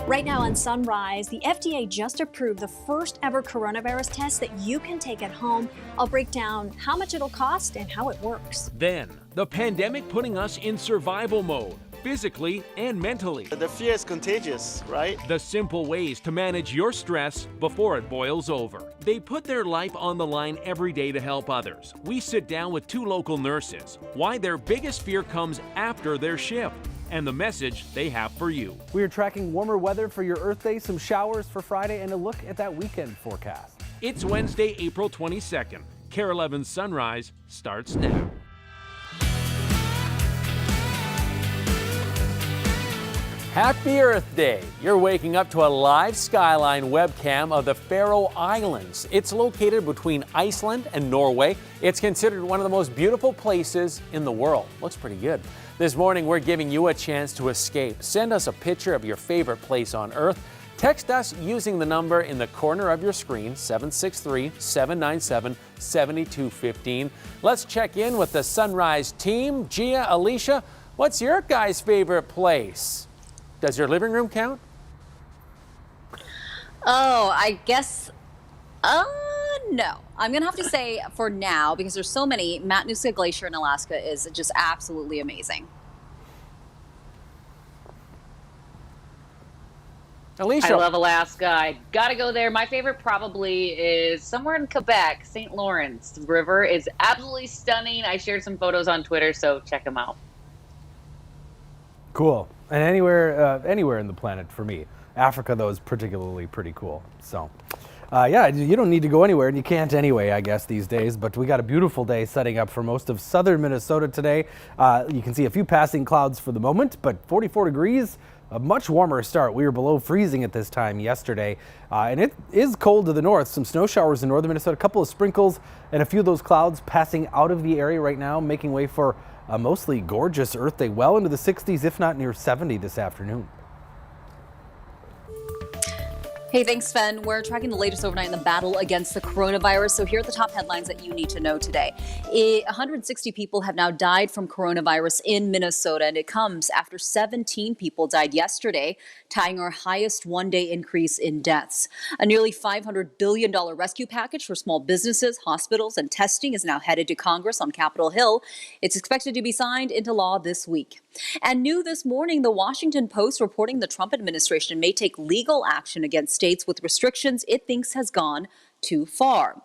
Right now on Sunrise, the FDA just approved the first ever coronavirus test that you can take at home. I'll break down how much it'll cost and how it works. Then, the pandemic putting us in survival mode, physically and mentally. The fear is contagious, right? The simple ways to manage your stress before it boils over. They put their life on the line every day to help others. We sit down with 2 local nurses, why their biggest fear comes after their shift, and the message they have for you. We are tracking warmer weather for your Earth Day, some showers for Friday, and a look at that weekend forecast. It's Wednesday, April 22nd. KARE 11 Sunrise starts now. Happy Earth Day! You're waking up to a live skyline webcam of the Faroe Islands. It's located between Iceland and Norway. It's considered one of the most beautiful places in the world. Looks pretty good. This morning, we're giving you a chance to escape. Send us a picture of your favorite place on Earth. Text us using the number in the corner of your screen, 763-797-7215. Let's check in with the Sunrise team. Gia, Alicia, what's your guys' favorite place? Does your living room count? Oh, I guess, no. I'm going to have to say for now, because there's so many, Matanuska Glacier in Alaska is just absolutely amazing. Alicia. I love Alaska. I got to go there. My favorite probably is somewhere in Quebec, St. Lawrence River is absolutely stunning. I shared some photos on Twitter, so check them out. Cool. And anywhere in the planet for me. Africa, though, is particularly pretty cool. So, yeah, you don't need to go anywhere, and you can't anyway, I guess, these days. But we got a beautiful day setting up for most of southern Minnesota today. You can see a few passing clouds for the moment, but 44 degrees, a much warmer start. We were below freezing at this time yesterday, and it is cold to the north. Some snow showers in northern Minnesota, a couple of sprinkles, and a few of those clouds passing out of the area right now, making way for a mostly gorgeous Earth Day, well into the 60s, if not near 70 this afternoon. Hey, thanks, Sven. We're tracking the latest overnight in the battle against the coronavirus. So here are the top headlines that you need to know today. 160 people have now died from coronavirus in Minnesota, and it comes after 17 people died yesterday, tying our highest one-day increase in deaths. A nearly $500 billion rescue package for small businesses, hospitals, and testing is now headed to Congress on Capitol Hill. It's expected to be signed into law this week. And new this morning, the Washington Post reporting the Trump administration may take legal action against states with restrictions it thinks has gone too far.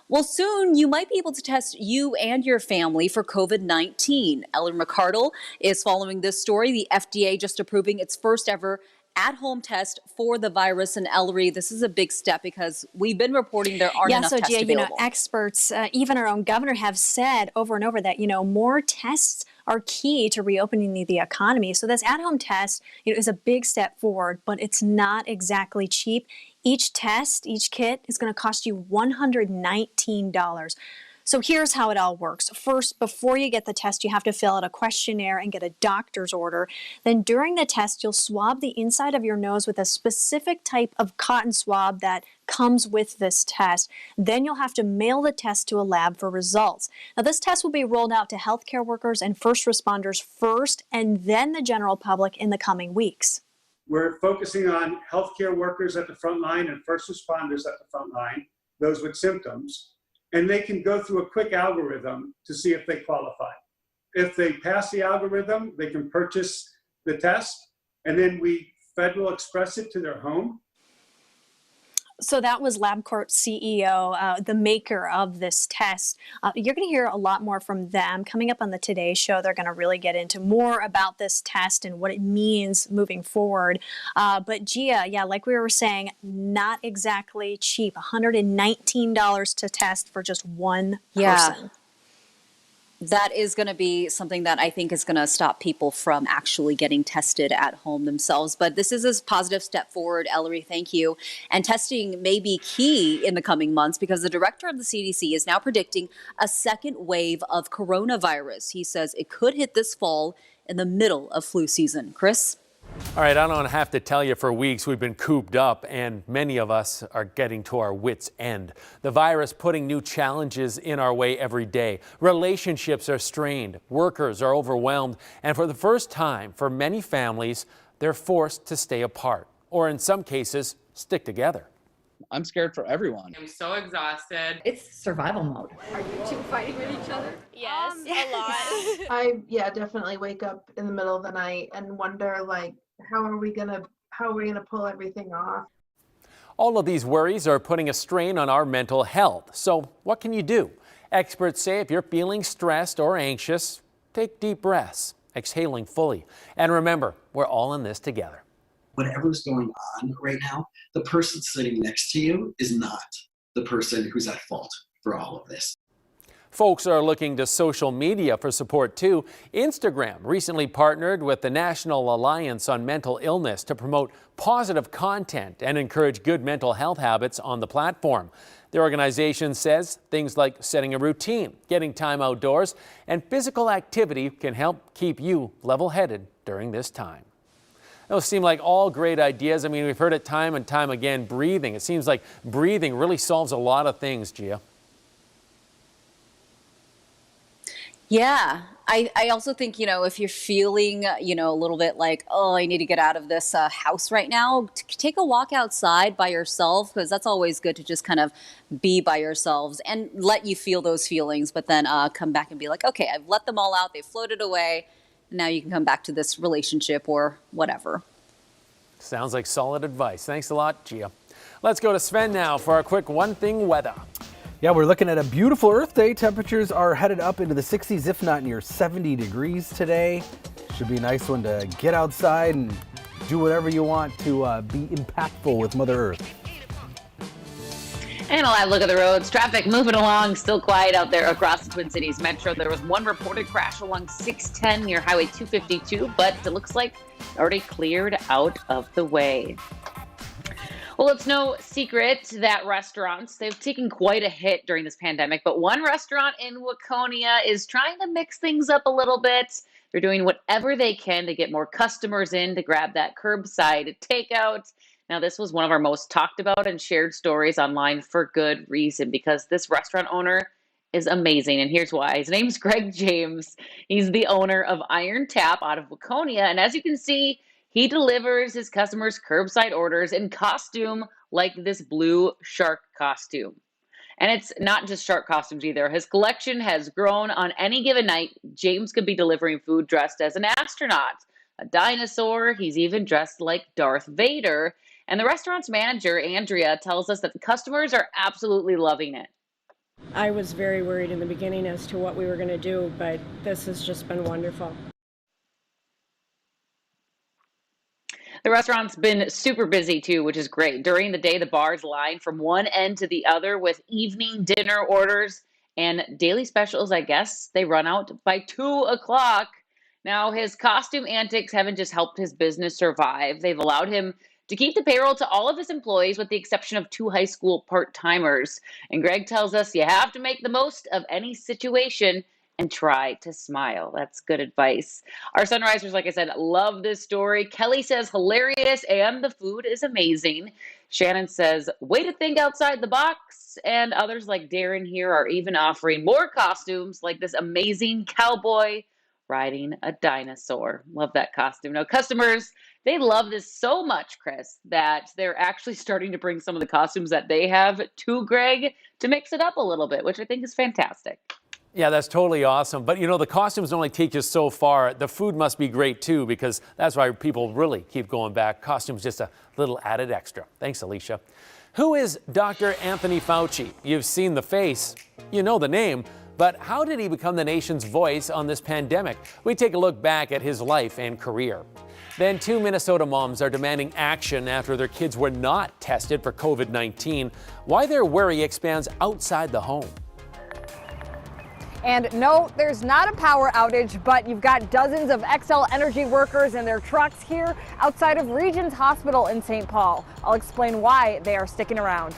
Well, soon you might be able to test you and your family for COVID-19. Ellen McCardle is following this story. The FDA just approving its first ever at-home test for the virus. And Ellery, this is a big step because we've been reporting there aren't enough tests available. Experts, even our own governor, have said over and over that, more tests are key to reopening the economy. So this at-home test, is a big step forward, but it's not exactly cheap. Each test, each kit is going to cost you $119. So here's how it all works. First, before you get the test, you have to fill out a questionnaire and get a doctor's order. Then during the test, you'll swab the inside of your nose with a specific type of cotton swab that comes with this test. Then you'll have to mail the test to a lab for results. Now, this test will be rolled out to healthcare workers and first responders first, and then the general public in the coming weeks. We're focusing on healthcare workers at the front line and first responders at the front line, those with symptoms. And they can go through a quick algorithm to see if they qualify. If they pass the algorithm, they can purchase the test, and then we Federal Express it to their home. So that was LabCorp CEO, the maker of this test. You're going to hear a lot more from them. Coming up on the Today Show, they're going to really get into more about this test and what it means moving forward. But Gia, like we were saying, not exactly cheap. $119 to test for just one person. That is going to be something that I think is going to stop people from actually getting tested at home themselves. But this is a positive step forward, Ellery. Thank you. And testing may be key in the coming months because the director of the CDC is now predicting a second wave of coronavirus. He says it could hit this fall in the middle of flu season. Chris? All right, I don't have to tell you, for weeks we've been cooped up and many of us are getting to our wits' end. The virus putting new challenges in our way every day. Relationships are strained, workers are overwhelmed, and for the first time for many families, they're forced to stay apart. or in some cases, stick together. I'm scared for everyone. I'm so exhausted. It's survival mode. Are you two fighting with each other? Yes, a lot. I definitely wake up in the middle of the night and wonder, like, how are we gonna pull everything off? All of these worries are putting a strain on our mental health. So what can you do? Experts say if you're feeling stressed or anxious, take deep breaths, exhaling fully. And remember, we're all in this together. Whatever's going on right now, the person sitting next to you is not the person who's at fault for all of this. Folks are looking to social media for support too. Instagram recently partnered with the National Alliance on Mental Illness to promote positive content and encourage good mental health habits on the platform. The organization says things like setting a routine, getting time outdoors, and physical activity can help keep you level-headed during this time. Those seem like all great ideas. I mean, we've heard it time and time again, breathing. It seems like breathing really solves a lot of things, Gia. Yeah, I also think, if you're feeling, a little bit like, oh, I need to get out of this house right now, take a walk outside by yourself, because that's always good to just kind of be by yourselves and let you feel those feelings, but then come back and be like, okay, I've let them all out. They floated away. Now you can come back to this relationship or whatever. Sounds like solid advice. Thanks a lot, Gia. Let's go to Sven now for our quick one thing weather. Yeah, we're looking at a beautiful Earth Day. Temperatures are headed up into the 60s, if not near 70 degrees today. Should be a nice one to get outside and do whatever you want to be impactful with Mother Earth. And a live look at the roads. Traffic moving along, still quiet out there across the Twin Cities Metro. There was one reported crash along 610 near Highway 252, but it looks like already cleared out of the way. Well, it's no secret that restaurants, they've taken quite a hit during this pandemic, but one restaurant in Waconia is trying to mix things up a little bit. They're doing whatever they can to get more customers in to grab that curbside takeout. Now, this was one of our most talked about and shared stories online for good reason, because this restaurant owner is amazing. And here's why. His name's Greg James. He's the owner of Iron Tap out of Waconia. And as you can see, he delivers his customers' curbside orders in costume like this blue shark costume. And it's not just shark costumes either. His collection has grown. On any given night, James could be delivering food dressed as an astronaut, a dinosaur. He's even dressed like Darth Vader. And the restaurant's manager, Andrea, tells us that the customers are absolutely loving it. I was very worried in the beginning as to what we were going to do, but this has just been wonderful. The restaurant's been super busy too, which is great. During the day, the bars line from one end to the other with evening dinner orders and daily specials. I guess they run out by 2 o'clock. Now, his costume antics haven't just helped his business survive. They've allowed him to keep the payroll to all of his employees with the exception of 2 high school part-timers. And Greg tells us you have to make the most of any situation and try to smile. That's good advice. Our Sunrisers, like I said, love this story. Kelly says hilarious and the food is amazing. Shannon says way to think outside the box. And others like Darren here are even offering more costumes like this amazing cowboy riding a dinosaur. Love that costume. Now, customers, they love this so much, Chris, that they're actually starting to bring some of the costumes that they have to Greg to mix it up a little bit, which I think is fantastic. Yeah, that's totally awesome. But the costumes only take you so far. The food must be great too, because that's why people really keep going back. Costumes just a little added extra. Thanks, Alicia. Who is Dr. Anthony Fauci? You've seen the face, you know the name, but how did he become the nation's voice on this pandemic? We take a look back at his life and career. Then 2 Minnesota moms are demanding action after their kids were not tested for COVID-19. Why their worry expands outside the home. And no, there's not a power outage, but you've got dozens of Xcel Energy workers in their trucks here outside of Regions Hospital in St. Paul. I'll explain why they are sticking around.